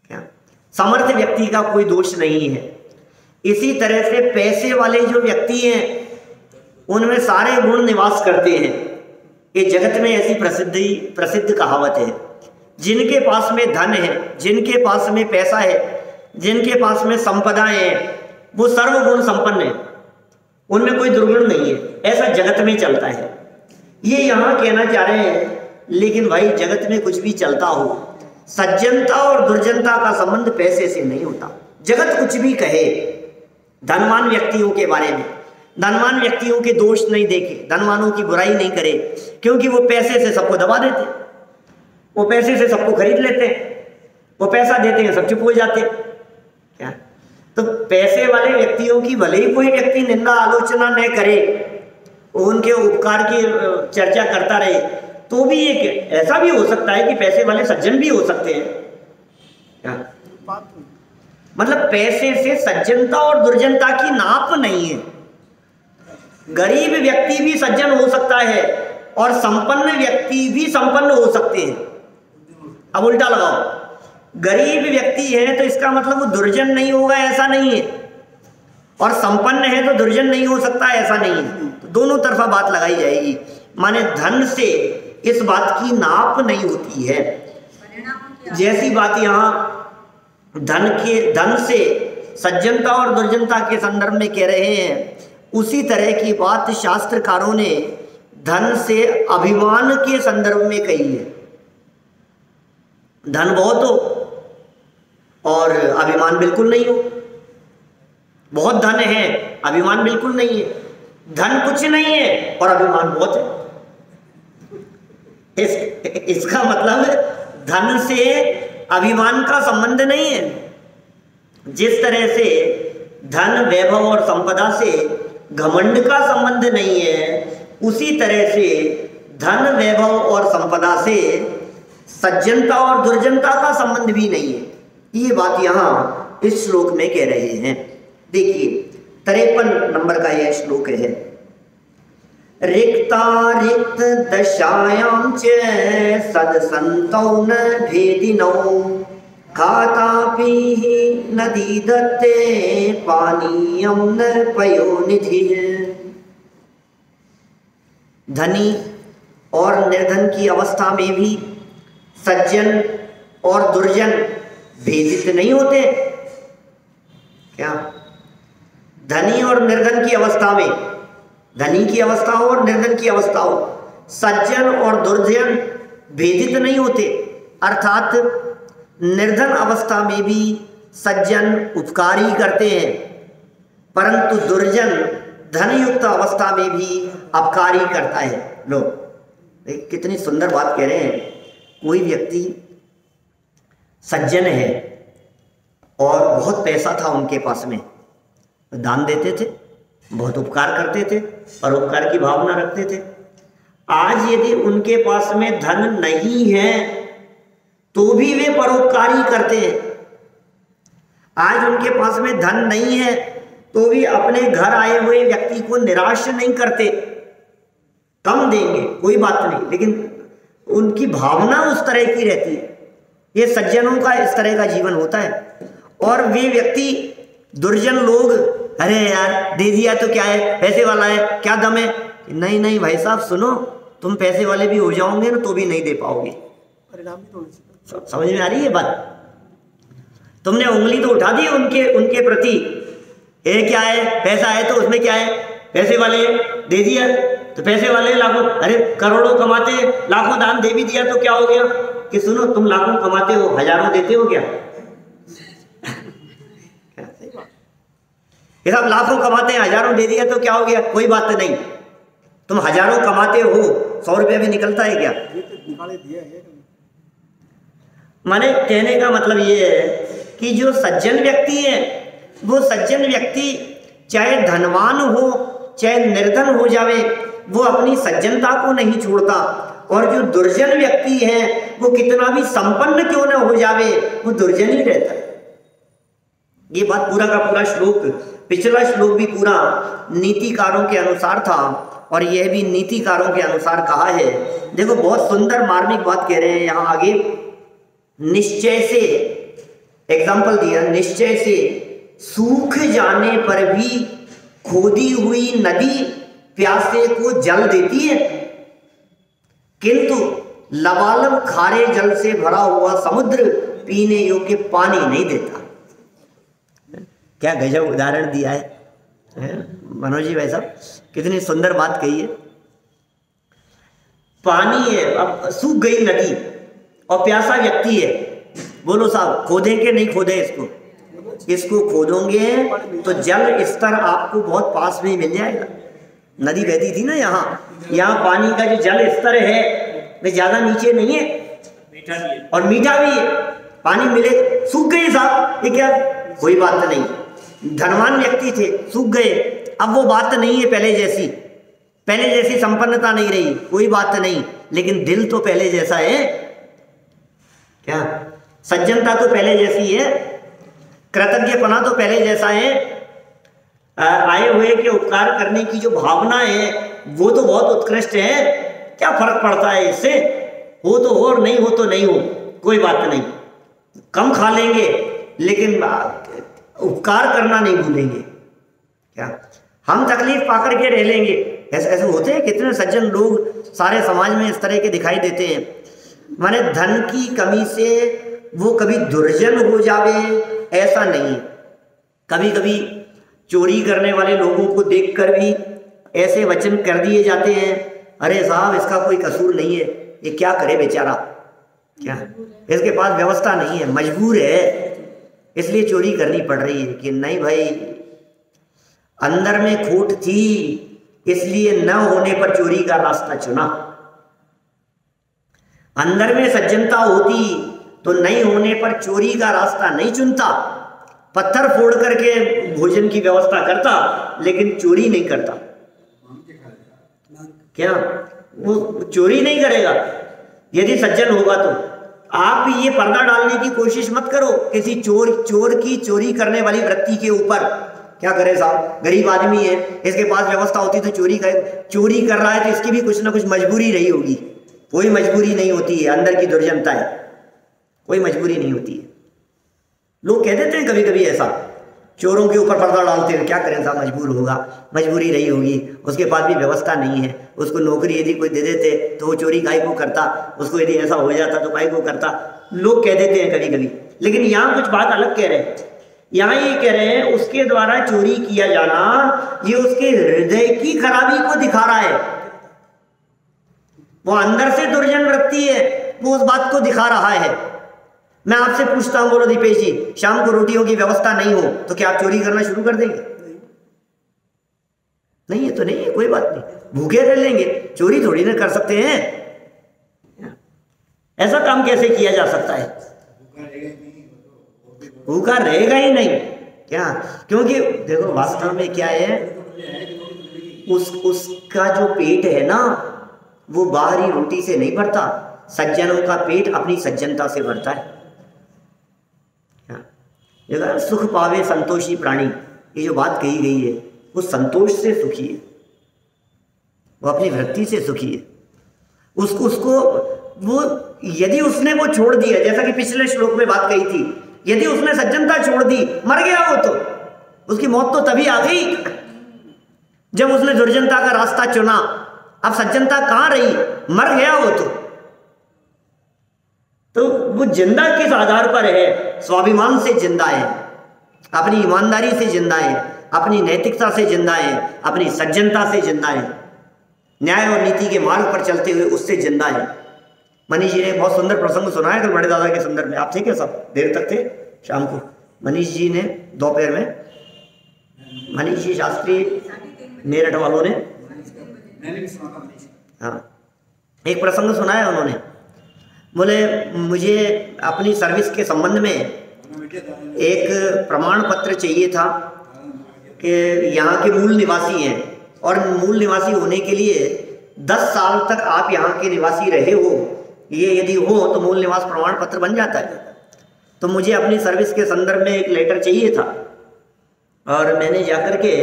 क्या समर्थ व्यक्ति का कोई दोष नहीं है। इसी तरह से पैसे वाले जो व्यक्ति हैं उनमें सारे गुण निवास करते हैं। ये जगत में ऐसी प्रसिद्ध कहावत है। जिनके पास में धन है, जिनके पास में पैसा है, जिनके पास में संपदाएं हैं, वो सर्वगुण संपन्न है, उनमें कोई दुर्गुण नहीं है। ऐसा जगत में चलता है। ये यहाँ कहना चाह रहे हैं, लेकिन भाई जगत में कुछ भी चलता हो, सज्जनता और दुर्जनता का संबंध पैसे से नहीं होता। जगत कुछ भी कहे धनवान व्यक्तियों के बारे में, धनवान व्यक्तियों के दोष नहीं देखे, धनवानों की बुराई नहीं करे, क्योंकि वो पैसे से सबको दबा देते, वो पैसे से सबको खरीद लेते हैं, वो पैसा देते हैं, सब चुप हो जाते हैं। क्या तो पैसे वाले व्यक्तियों की भले ही कोई व्यक्ति निंदा आलोचना न करे, उनके उपकार की चर्चा करता रहे, तो भी एक ऐसा भी हो सकता है कि पैसे वाले सज्जन भी हो सकते हैं। क्या मतलब पैसे से सज्जनता और दुर्जनता की नाप नहीं है। गरीब व्यक्ति भी सज्जन हो सकता है और संपन्न व्यक्ति भी संपन्न हो सकते हैं। अब उल्टा लगाओ, गरीब व्यक्ति है तो इसका मतलब वो दुर्जन नहीं होगा, ऐसा नहीं है, और संपन्न है तो दुर्जन नहीं हो सकता, ऐसा नहीं है। तो दोनों तरफा बात लगाई जाएगी। माने धन से इस बात की नाप नहीं होती है। जैसी बात यहाँ धन से सज्जनता और दुर्जनता के संदर्भ में कह रहे हैं, उसी तरह की बात शास्त्रकारों ने धन से अभिमान के संदर्भ में कही है। धन बहुत हो और अभिमान बिल्कुल नहीं हो, बहुत धन है अभिमान बिल्कुल नहीं है, धन कुछ नहीं है और अभिमान बहुत है। इसका मतलब धन से अभिमान का संबंध नहीं है। जिस तरह से धन वैभव और संपदा से घमंड का संबंध नहीं है, उसी तरह से धन वैभव और संपदा से सज्जनता और दुर्जनता का संबंध भी नहीं है। ये बात यहाँ इस श्लोक में कह रहे हैं। देखिए 53 नंबर का यह श्लोक है। रिक्ता रिक्त दशायां च सदसंतौ न भेदिनौ खातापि नदी दत्ते पानीयं न पयोनिधिः। धनी और निर्धन की अवस्था में भी सज्जन और दुर्जन भेदित नहीं होते। क्या धनी और निर्धन की अवस्था में, धनी की अवस्था हो और निर्धन की अवस्था हो, सज्जन और दुर्जन भेदित नहीं होते। अर्थात निर्धन अवस्था में भी सज्जन उपकार ही करते हैं, परंतु दुर्जन धनयुक्त अवस्था में भी अपकार ही करता है। लो कितनी सुंदर बात कह रहे हैं। कोई व्यक्ति सज्जन है और बहुत पैसा था उनके पास में, दान देते थे, बहुत उपकार करते थे, परोपकार की भावना रखते थे। आज यदि उनके पास में धन नहीं है तो भी वे परोपकार ही करते हैं। आज उनके पास में धन नहीं है तो भी अपने घर आए हुए व्यक्ति को निराश नहीं करते। कम देंगे कोई बात नहीं, लेकिन उनकी भावना उस तरह की रहती है। ये सज्जनों का इस तरह का जीवन होता है। और वे व्यक्ति दुर्जन लोग, अरे यार दे दिया तो क्या है, पैसे वाला है, क्या दम है। नहीं नहीं भाई साहब सुनो, तुम पैसे वाले भी हो जाओगे ना तो भी नहीं दे पाओगे। समझ में आ रही है बात? तुमने उंगली तो उठा दी उनके प्रति, ये क्या है, पैसा है तो उसमें क्या है, पैसे वाले दे दिया तो पैसे वाले लाखों, अरे करोड़ों कमाते लाखों दान दे भी दिया तो क्या हो गया कि सुनो तुम लाखों कमाते हो हजारों देते हो क्या? ये सब लाखों कमाते हैं हजारों दे दिया तो क्या हो गया? कोई बात नहीं। तुम हजारों कमाते हो 100 रुपया भी निकलता है क्या? माने कहने का मतलब ये है कि जो सज्जन व्यक्ति है वो सज्जन व्यक्ति चाहे धनवान हो चाहे निर्धन हो जावे वो अपनी सज्जनता को नहीं छोड़ता। और जो दुर्जन व्यक्ति है वो कितना भी संपन्न क्यों न हो जावे वो दुर्जन ही रहता है। ये बात पूरा का पूरा श्लोक, पिछला श्लोक भी पूरा नीतिकारों के अनुसार था और यह भी नीतिकारों के अनुसार कहा है। देखो बहुत सुंदर मार्मिक बात कह रहे हैं यहाँ आगे। निश्चय से एग्जाम्पल दिया, निश्चय से सूख जाने पर भी खोदी हुई नदी प्यासे को जल देती है, किंतु लबालब खारे जल से भरा हुआ समुद्र पीने योग्य पानी नहीं देता। क्या गजब उदाहरण दिया है मनोज जी भाई साहब, कितनी सुंदर बात कही है। पानी है, अब सूख गई नदी और प्यासा व्यक्ति है, बोलो साहब खोदें कि नहीं खोदें इसको? इसको खोदोगे तो जल स्तर आपको बहुत पास में ही मिल जाएगा। नदी बहती थी ना यहाँ पानी का जो जल स्तर है वो ज्यादा नीचे नहीं है, मीठा भी है और मीठा भी है। पानी मिले, सूख गई साहब, ये क्या, कोई बात नहीं। धनवान व्यक्ति थे, सूख गए, अब वो बात नहीं है पहले जैसी संपन्नता नहीं रही, कोई बात नहीं, लेकिन दिल तो पहले जैसा है। क्या सज्जनता तो पहले जैसी है, कृतज्ञपना तो पहले जैसा है, आए हुए के उपकार करने की जो भावना है वो तो बहुत उत्कृष्ट है। क्या फर्क पड़ता है इससे, हो तो हो और नहीं हो तो नहीं हो, कोई बात नहीं। कम खा लेंगे लेकिन उपकार करना नहीं भूलेंगे। क्या हम तकलीफ पाकर के रह लेंगे? ऐसे होते हैं कितने सज्जन लोग सारे समाज में इस तरह के दिखाई देते हैं। माने धन की कमी से वो कभी दुर्जन हो जावे ऐसा नहीं है। कभी कभी चोरी करने वाले लोगों को देखकर भी ऐसे वचन कर दिए जाते हैं, अरे साहब इसका कोई कसूर नहीं है, ये क्या करे बेचारा, क्या इसके पास व्यवस्था नहीं है, मजबूर है इसलिए चोरी करनी पड़ रही है। कि नहीं भाई, अंदर में खोट थी इसलिए न होने पर चोरी का रास्ता चुना। अंदर में सज्जनता होती तो नहीं होने पर चोरी का रास्ता नहीं चुनता। पत्थर फोड़ करके भोजन की व्यवस्था करता लेकिन चोरी नहीं करता। क्या वो चोरी नहीं करेगा यदि सज्जन होगा तो? आप भी ये पर्दा डालने की कोशिश मत करो किसी चोर की चोरी करने वाली वृत्ति के ऊपर। क्या करे साहब, गरीब आदमी है, इसके पास व्यवस्था होती तो चोरी कर रहा है तो इसकी भी कुछ ना कुछ मजबूरी रही होगी। कोई मजबूरी नहीं होती है, अंदर की दुर्जनता है, कोई मजबूरी नहीं होती है। लोग कह देते हैं कभी कभी ऐसा, चोरों के ऊपर पर्दा डालते हैं, क्या करें साहब मजबूर होगा, मजबूरी रही होगी, उसके पास भी व्यवस्था नहीं है, उसको नौकरी यदि कोई दे देते तो वो चोरी काहे को करता, उसको यदि ऐसा हो जाता तो काहे को करता, लोग कह देते हैं कभी कभी। लेकिन यहाँ कुछ बात अलग कह रहे हैं। यहाँ ये कह रहे हैं उसके द्वारा चोरी किया जाना ये उसके हृदय की खराबी को दिखा रहा है। वो अंदर से दुर्जन वृत्ति है, वो उस बात को दिखा रहा है। मैं आपसे पूछता हूं, बोलो दीपेश जी, शाम को रोटियों की व्यवस्था नहीं हो तो क्या आप चोरी करना शुरू कर देंगे? नहीं है तो नहीं है, कोई बात नहीं, भूखे रह लेंगे, चोरी थोड़ी ना कर सकते हैं। ऐसा काम कैसे किया जा सकता है? भूखा रहेगा ही नहीं। क्या? क्योंकि देखो वास्तव में क्या है, उसका जो पेट है ना वो बाहरी रोटी से नहीं भरता, सज्जनों का पेट अपनी सज्जनता से भरता है। सुख पावे संतोषी प्राणी, ये जो बात कही गई है वो संतोष से सुखी है, वो अपनी वृत्ति से सुखी है। उसको वो यदि उसने वो छोड़ दिया, जैसा कि पिछले श्लोक में बात कही थी, यदि उसने सज्जनता छोड़ दी, मर गया वो, तो उसकी मौत तो तभी आ गई जब उसने दुर्जनता का रास्ता चुना। अब सज्जनता कहां रही, मर गया वो तो वो जिंदा किस आधार पर है? स्वाभिमान से जिंदा है, अपनी ईमानदारी से जिंदा है, अपनी नैतिकता से जिंदा है, अपनी सज्जनता से जिंदा है, न्याय और नीति के मार्ग पर चलते हुए उससे जिंदा है। मनीष जी ने बहुत सुंदर प्रसंग सुनाया कल बड़े दादा के संदर्भ में। आप थे क्या? सब देर तक थे शाम को? मनीष जी ने दोपहर में, मनीष जी शास्त्री मेरठ वालों ने, हाँ, एक प्रसंग सुनाया उन्होंने। बोले मुझे अपनी सर्विस के संबंध में एक प्रमाण पत्र चाहिए था कि यहाँ के मूल निवासी हैं, और मूल निवासी होने के लिए 10 साल तक आप यहाँ के निवासी रहे हो, ये यदि हो तो मूल निवास प्रमाण पत्र बन जाता है। तो मुझे अपनी सर्विस के संदर्भ में एक लेटर चाहिए था, और मैंने जाकर के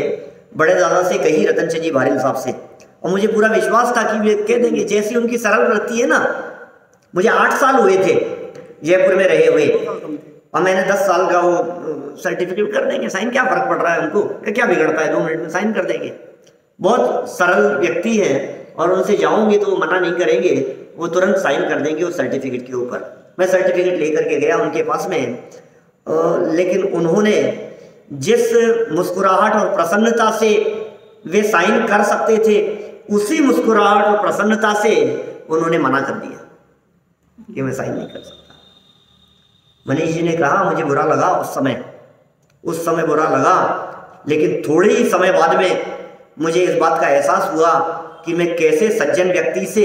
बड़े दादा से कही, रतन चंद जी भारेल साहब से, और मुझे पूरा विश्वास था कि वे कह देंगे। जैसी उनकी सरल वृत्ति है ना, मुझे 8 साल हुए थे जयपुर में रहे हुए, और मैंने 10 साल का वो सर्टिफिकेट कर देंगे साइन, क्या फर्क पड़ रहा है उनको, क्या बिगड़ता है, 2 मिनट में साइन कर देंगे। बहुत सरल व्यक्ति है, और उनसे जाऊंगे तो वो मना नहीं करेंगे, वो तुरंत साइन कर देंगे उस सर्टिफिकेट के ऊपर। मैं सर्टिफिकेट लेकर के गया उनके पास में, लेकिन उन्होंने जिस मुस्कुराहट और प्रसन्नता से वे साइन कर सकते थे, उसी मुस्कुराहट और प्रसन्नता से उन्होंने मना कर दिया कि मैं साइन नहीं कर सकता। मनीष जी ने कहा मुझे बुरा लगा उस समय बुरा लगा, लेकिन थोड़े ही समय बाद में मुझे इस बात का एहसास हुआ कि मैं कैसे सज्जन व्यक्ति से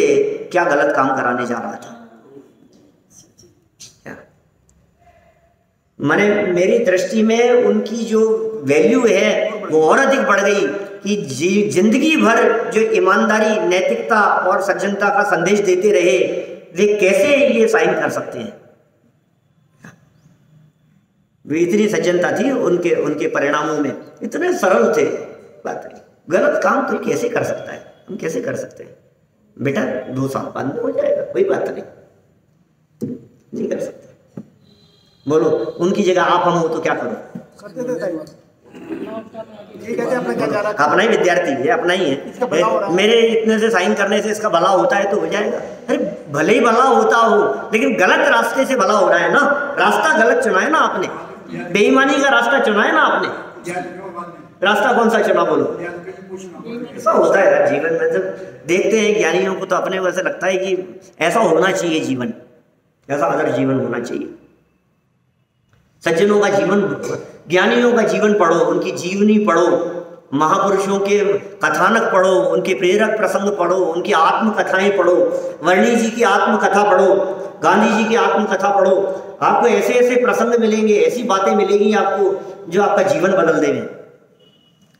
क्या गलत काम कराने जा रहा था। मैंने, मेरी दृष्टि में उनकी जो वैल्यू है वो और अधिक बढ़ गई कि जिंदगी भर जो ईमानदारी, नैतिकता और सज्जनता का संदेश देते रहे, वे कैसे ये साइन कर सकते हैं। वे इतनी सज्जनता थी उनके परिणामों में, इतने सरल थे। बात नहीं, गलत काम तो कैसे कर सकता है, हम कैसे कर सकते हैं बेटा, 2 साल बाद में हो जाएगा, कोई बात नहीं कर सकते। बोलो, उनकी जगह आप हम हो तो क्या करो? अपना ही विद्यार्थी है, अपना ही है, मेरे इतने से साइन करने से इसका भला होता है तो हो जाएगा। अरे भले ही भला होता हो, लेकिन गलत रास्ते से भला हो रहा है ना, रास्ता गलत चुना है ना आपने, बेईमानी का रास्ता चुना है ना आपने। रास्ता कौन सा चुना? बोलो। ऐसा होता है यार जीवन में, जब देखते हैं ज्ञानियों को तो अपने को ऐसा लगता है कि ऐसा होना चाहिए जीवन, ऐसा अदर जीवन होना चाहिए। सज्जनों का जीवन, ज्ञानियों का जीवन पढ़ो, उनकी जीवनी पढ़ो, महापुरुषों के कथानक पढ़ो, उनके प्रेरक प्रसंग पढ़ो, उनकी आत्मकथाएं पढ़ो, वर्णी जी की आत्मकथा पढ़ो, गांधी जी की आत्मकथा पढ़ो। आपको ऐसे ऐसे प्रसंग मिलेंगे, ऐसी बातें मिलेंगी आपको जो आपका जीवन बदल देंगे।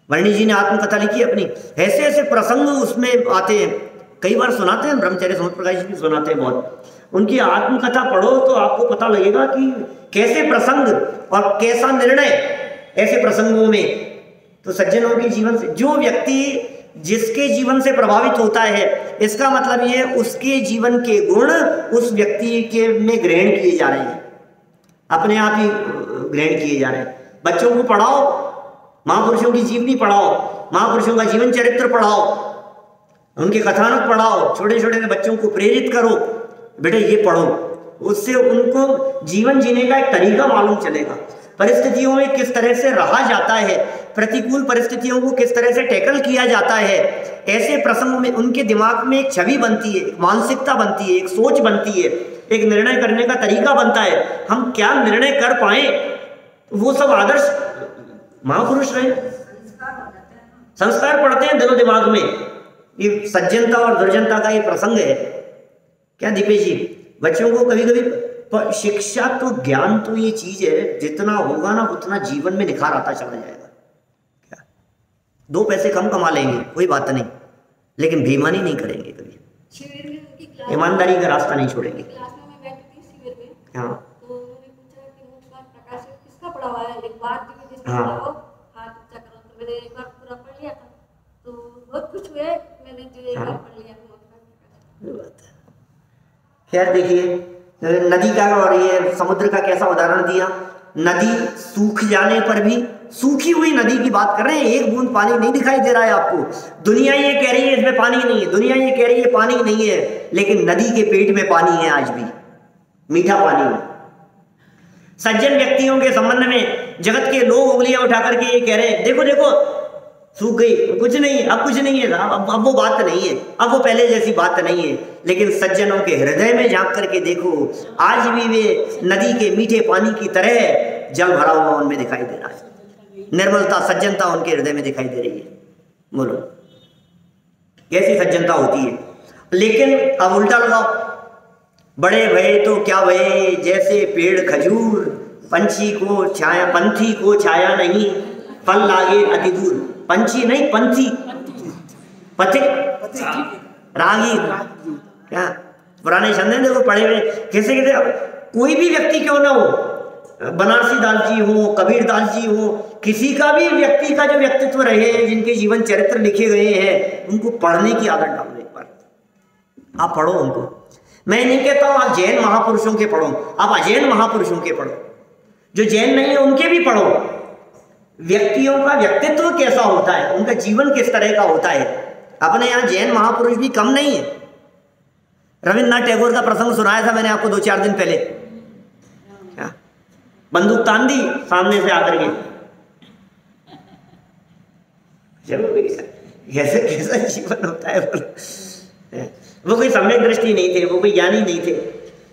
वर्णी जी ने आत्मकथा लिखी अपनी, ऐसे ऐसे प्रसंग उसमें आते हैं, कई बार सुनाते हैं, ब्रह्मचर्य समुद्र प्रकाश जी भी सुनाते हैं बहुत। उनकी आत्मकथा पढ़ो तो आपको पता लगेगा कि कैसे प्रसंग और कैसा निर्णय ऐसे प्रसंगों में। तो सज्जनों के जीवन से, जो व्यक्ति जिसके जीवन से प्रभावित होता है, इसका मतलब ये उसके जीवन के गुण उस व्यक्ति के में ग्रहण किए जा रहे हैं, अपने आप ही ग्रहण किए जा रहे हैं। बच्चों को पढ़ाओ, महापुरुषों की जीवनी पढ़ाओ, महापुरुषों का जीवन चरित्र पढ़ाओ, उनके कथानक पढ़ाओ, छोटे छोटे बच्चों को प्रेरित करो, बेटा ये पढ़ो, उससे उनको जीवन जीने का एक तरीका मालूम चलेगा। परिस्थितियों में किस तरह से रहा जाता है, प्रतिकूल परिस्थितियों को किस तरह से टैकल किया जाता है, ऐसे प्रसंगों में उनके दिमाग में एक छवि बनती है, एक मानसिकता बनती है, एक सोच बनती है, एक निर्णय करने का तरीका बनता है। हम क्या निर्णय कर पाए, वो सब आदर्श महापुरुष रहे, संस्कार पढ़ते हैं दिलो दिमाग में। ये सज्जनता और दुर्जनता का ये प्रसंग है क्या दीपेश जी? बच्चों को कभी कभी शिक्षा तो, ज्ञान तो ये चीज है, जितना होगा ना उतना जीवन में निखार आता चला जाएगा। क्या 2 पैसे कम कमा लेंगे कोई बात नहीं, लेकिन बेईमानी नहीं करेंगे कभी, ईमानदारी का रास्ता नहीं छोड़ेंगे। हाँ हाँ मैंने एक बार पूरा पढ़ लिया था, तो बहुत कुछ हुए, मैंने जो एक बार पढ़ लिया। खैर देखिए, नदी का और ये समुद्र का कैसा उदाहरण दिया। नदी सूख जाने पर भी, सूखी हुई नदी की बात कर रहे हैं, एक बूंद पानी नहीं दिखाई दे रहा है आपको। दुनिया ये कह रही है इसमें पानी नहीं है, दुनिया ये कह रही है पानी नहीं है, लेकिन नदी के पेट में पानी है, आज भी मीठा पानी है। सज्जन व्यक्तियों के संबंध में जगत के लोग उंगलियां उठा करके ये कह रहे हैं, देखो देखो सूख गई, कुछ नहीं है, अब कुछ नहीं है, अब वो बात नहीं है, अब वो पहले जैसी बात नहीं है। लेकिन सज्जनों के हृदय में झांक करके देखो, आज भी वे नदी के मीठे पानी की तरह जल भरा हुआ उनमें दिखाई दे रहा है। निर्मलता, सज्जनता उनके हृदय में दिखाई दे रही है। बोलो कैसी सज्जनता होती है। लेकिन अब उल्टा लगाओ, बड़े भये तो क्या भये, जैसे पेड़ खजूर, पंछी को छाया, पंथी को छाया नहीं, फल लागे अति दूर। पंछी नहीं, पंथी, पथिक, रागी, क्या पुराने छंद हैं, देखो पढ़े हुए कैसे कैसे। अब कोई भी व्यक्ति क्यों ना हो, बनारसी दास जी हो, कबीर दास जी हो, किसी का भी व्यक्ति का जो व्यक्तित्व रहे, जिनके जीवन चरित्र लिखे गए हैं, उनको पढ़ने की आदत डालो एक बार। आप पढ़ो उनको। मैं नहीं कहता हूं आप जैन महापुरुषों के पढ़ो, आप अजैन महापुरुषों के पढ़ो, जो जैन नहीं है उनके भी पढ़ो। व्यक्तियों का व्यक्तित्व कैसा होता है, उनका जीवन किस तरह का होता है। अपने यहाँ जैन महापुरुष भी कम नहीं है। रविन्द्रनाथ टैगोर का प्रसंग सुनाया था मैंने आपको 2-4 दिन पहले। बंदूक तान दी सामने से आकर के, कैसे कैसा जीवन होता है। वो कोई सम्यक दृष्टि नहीं थे, वो कोई ज्ञानी नहीं थे।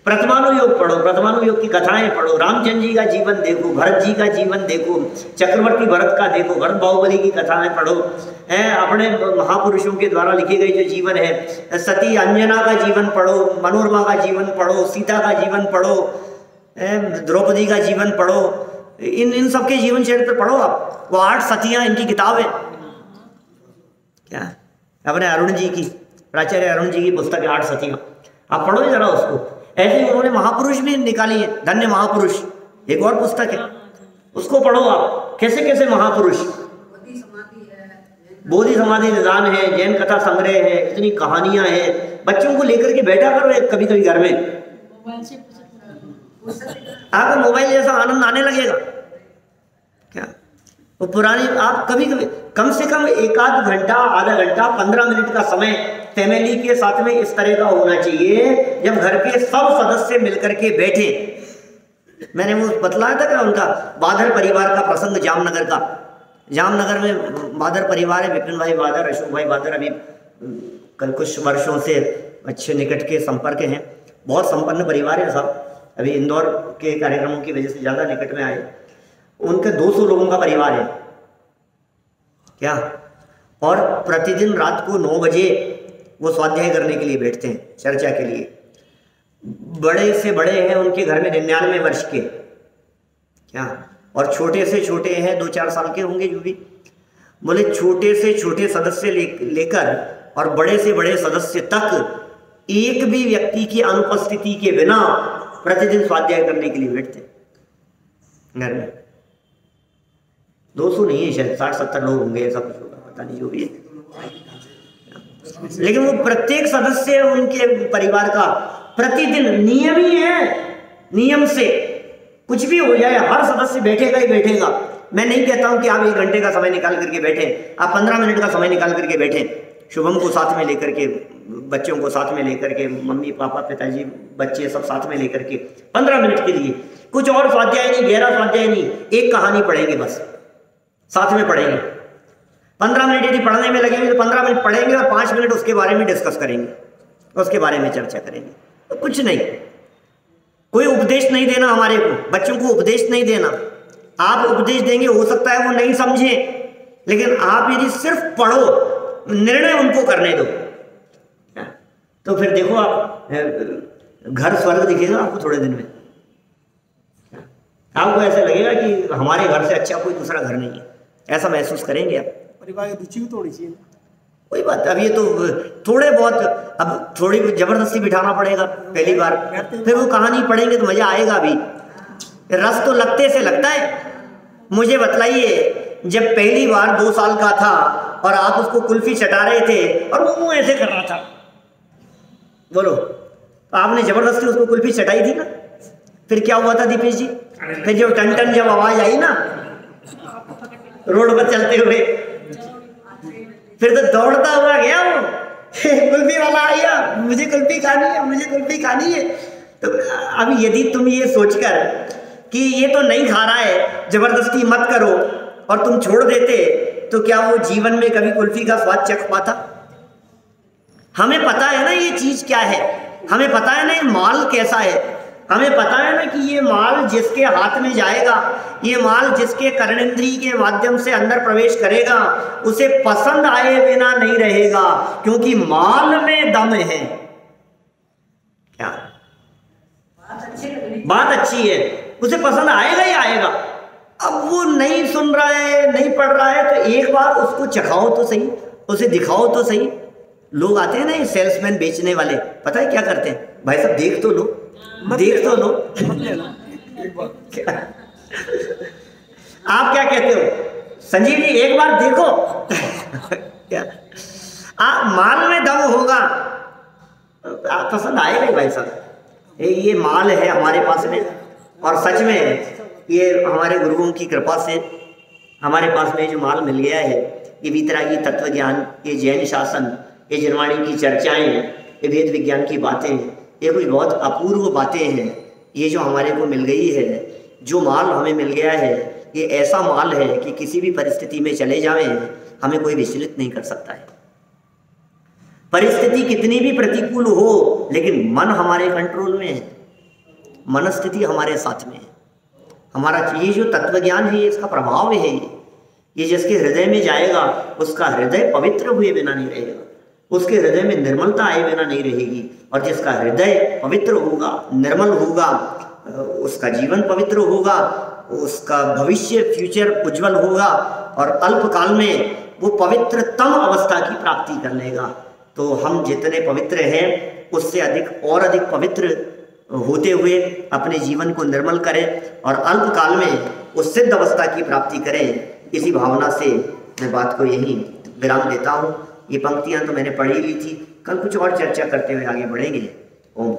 प्रथमानुयोग पढ़ो, प्रथमानुयोग की कथाएं पढ़ो, रामचंद्र जी का जीवन देखो, भरत जी का जीवन देखो, चक्रवर्ती भरत का देखो, भरत बाहुबली की कथाएं पढ़ो, अपने महापुरुषों के द्वारा लिखे गए जो जीवन है, सती अंजना का जीवन पढ़ो, मनोरमा का जीवन पढ़ो, सीता का जीवन पढ़ो, द्रौपदी का जीवन पढ़ो, इन सबके जीवन चरित्र पढ़ो आप। वो 8 सतियां इनकी किताब है। क्या अपने अरुण जी की, प्राचार्य अरुण जी की पुस्तक है 8 सतियां, आप पढ़ो जरा उसको। ऐसे ही उन्होंने महापुरुष भी निकाली है, धन्य महापुरुष एक और पुस्तक है, उसको पढ़ो आप। कैसे कैसे महापुरुष, बोधि समाधि निदान है, जैन कथा संग्रह है, इतनी कहानियां हैं। बच्चों को लेकर के बैठा करो कभी कभी घर में, आपको मोबाइल जैसा आनंद आने लगेगा। क्या वो पुरानी, आप कभी कभी कम से कम 1-आध घंटा, आधा घंटा, 15 मिनट का समय फैमिली के साथ में इस तरह का होना चाहिए, जब घर के सब सदस्य मिलकर के बैठे। मैंने वो बतलाया था क्या उनका बादर परिवार का प्रसंग, जामनगर का। जामनगर में बादर परिवार है, विपिन भाई बादर, अशोक भाई बादर अभी कल कुछ वर्षों से अच्छे निकट के संपर्क हैं, बहुत संपन्न परिवार है साहब। अभी इंदौर के कार्यक्रमों की वजह से ज़्यादा निकट में आए। उनके 200 लोगों का परिवार है क्या, और प्रतिदिन रात को 9 बजे वो स्वाध्याय करने के लिए बैठते हैं, चर्चा के लिए। बड़े से बड़े हैं उनके घर में 99 वर्ष के क्या, और छोटे से छोटे हैं 2-4 साल के होंगे जो भी। बोले छोटे से छोटे सदस्य लेकर और बड़े से बड़े सदस्य तक एक भी व्यक्ति की अनुपस्थिति के बिना प्रतिदिन स्वाध्याय करने के लिए बैठते घर में। 200 नहीं है शायद, 60-70 लोग होंगे, ऐसा कुछ होगा, पता नहीं जो भी है। लेकिन वो प्रत्येक सदस्य उनके परिवार का प्रतिदिन नियम ही है, नियम से कुछ भी हो जाए हर सदस्य बैठेगा ही बैठेगा। मैं नहीं कहता हूं कि आप 1 घंटे का समय निकाल करके बैठे, आप 15 मिनट का समय निकाल करके बैठे, शुभम को साथ में लेकर के, बच्चों को साथ में लेकर के, मम्मी पापा पिताजी बच्चे सब साथ में लेकर के 15 मिनट के लिए, कुछ और स्वाध्याय नहीं, गहरा स्वाध्याय नहीं, एक कहानी पढ़ेंगे बस, साथ में पढ़ेंगे। 15 मिनट यदि पढ़ने में लगेंगे तो 15 मिनट पढ़ेंगे और 5 मिनट उसके बारे में डिस्कस करेंगे, उसके बारे में चर्चा करेंगे। तो कुछ नहीं, कोई उपदेश नहीं देना हमारे को, बच्चों को उपदेश नहीं देना। आप उपदेश देंगे, हो सकता है वो नहीं समझे, लेकिन आप यदि सिर्फ पढ़ो, निर्णय उनको करने दो, तो फिर देखो आप घर स्वर्ग दिखेगा आपको थोड़े दिन में। आपको ऐसा लगेगा कि हमारे घर से अच्छा कोई दूसरा घर नहीं है, ऐसा महसूस करेंगे आप। परिवार की रुचि थोड़ी सी कोई बात, अब ये तो थोड़े बहुत, अब थोड़ी जबरदस्ती बिठाना पड़ेगा पहली बार, फिर वो कहानी पढ़ेंगे तो मजा आएगा। अभी रस तो लगते से लगता है। मुझे बतलाइए, जब पहली बार 2 साल का था और आप उसको कुल्फी चटा रहे थे और वो मुंह ऐसे कर रहा था, बोलो तो आपने जबरदस्ती उसको कुल्फी चटाई थी ना, फिर क्या हुआ था दीपेश जी? फिर जब टन टन जब आवाज आई ना रोड पर चलते हुए, फिर तो दौड़ता हुआ गया वो कुल्फी वाला आया, मुझे कुल्फी खानी है, मुझे कुल्फी खानी है। तो अब यदि तुम ये सोचकर कि ये तो नहीं खा रहा है, जबरदस्ती मत करो, और तुम छोड़ देते, तो क्या वो जीवन में कभी कुल्फी का स्वाद चख पाता? हमें पता है ना ये चीज क्या है, हमें पता है ना ये माल कैसा है, हमें पता है ना कि ये माल जिसके हाथ में जाएगा, ये माल जिसके कर्णेंद्रिय के माध्यम से अंदर प्रवेश करेगा, उसे पसंद आए बिना नहीं रहेगा, क्योंकि माल में दम है। क्या बात अच्छी है, उसे पसंद आएगा ही आएगा। अब वो नहीं सुन रहा है, नहीं पढ़ रहा है, तो एक बार उसको चखाओ तो सही, उसे दिखाओ तो सही। लोग आते हैं ना ये सेल्समैन बेचने वाले, पता है क्या करते हैं? भाई साहब देख तो लो, देख तो लो। आप क्या कहते हो संजीव जी, एक बार देखो क्या माल में दम होगा, पसंद आएगा ही भाई साहब। ये माल है हमारे पास में, और सच में ये हमारे गुरुओं की कृपा से हमारे पास में जो माल मिल गया है, ये वीतरागी तत्व ज्ञान, ये जैन शासन, ये जनवाणी की चर्चाएं, ये वेद विज्ञान की बातें, ये कुछ बहुत अपूर्व बातें हैं। ये जो हमारे को मिल गई है, जो माल हमें मिल गया है, ये ऐसा माल है कि किसी भी परिस्थिति में चले जाएं, हमें कोई विचलित नहीं कर सकता है। परिस्थिति कितनी भी प्रतिकूल हो, लेकिन मन हमारे कंट्रोल में है, मनस्थिति हमारे साथ में है। हमारा ये जो तत्व ज्ञान है, इसका प्रभाव है, ये जिसके हृदय में जाएगा, उसका हृदय पवित्र हुए बिना नहीं रहेगा, उसके हृदय में निर्मलता आए बिना नहीं रहेगी। और जिसका हृदय पवित्र होगा, निर्मल होगा, उसका जीवन पवित्र होगा, उसका भविष्य फ्यूचर उज्जवल होगा, और अल्पकाल में वो पवित्रतम अवस्था की प्राप्ति कर लेगा। तो हम जितने पवित्र हैं, उससे अधिक और अधिक पवित्र होते हुए अपने जीवन को निर्मल करें, और अल्पकाल में उस सिद्ध अवस्था की प्राप्ति करें। इसी भावना से मैं बात को यहीं विराम देता हूँ। ये पंक्तियाँ तो मैंने पढ़ी ली थी, कल कुछ और चर्चा करते हुए आगे बढ़ेंगे। ओम।